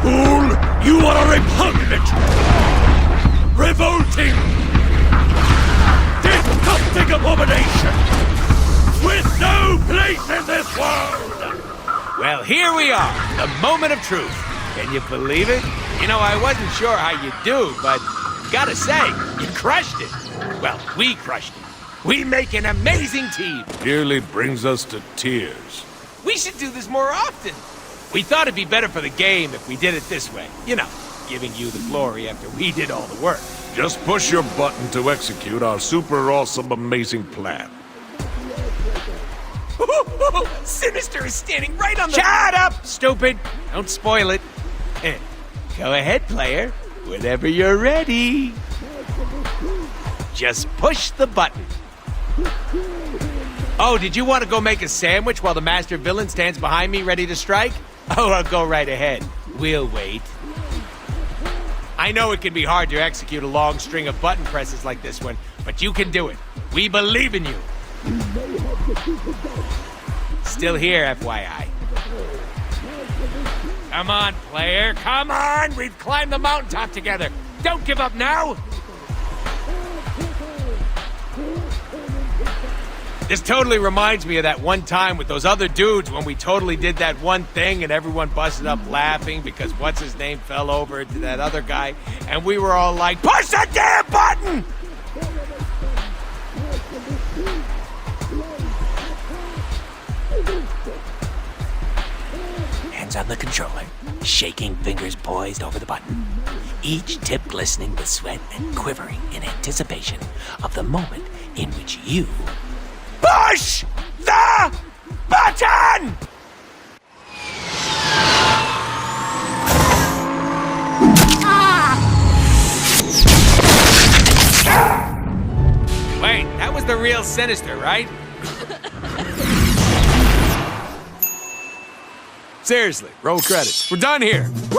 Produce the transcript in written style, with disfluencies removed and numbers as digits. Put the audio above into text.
Deadpool, you are a repugnant, revolting, disgusting abomination with no place in this world! Well, here we are, the moment of truth. Can you believe it? You know, I wasn't sure how you'd do, but gotta say, you crushed it. Well, we crushed it. We make an amazing team. Nearly brings us to tears. We should do this more often. We thought it'd be better for the game if we did it this way. You know, giving you the glory after we did all the work. Just push your button to execute our super awesome amazing plan. Sinister is standing right on the— Shut up, stupid! Don't spoil it. Go ahead, player. Whenever you're ready. Just push the button. Oh, did you want to go make a sandwich while the master villain stands behind me ready to strike? Oh, I'll go right ahead. We'll wait. I know it can be hard to execute a long string of button presses like this one, but you can do it. We believe in you. Still here, FYI. Come on, player, come on! We've climbed the mountaintop together. Don't give up now! This totally reminds me of that one time with those other dudes when we totally did that one thing and everyone busted up laughing because what's-his-name fell over to that other guy, and we were all like, push the damn button! Hands on the controller, shaking fingers poised over the button. Each tip glistening with sweat and quivering in anticipation of the moment in which you push the button! Wait, that was the real Sinister, right? Seriously, roll credits. We're done here. Woo!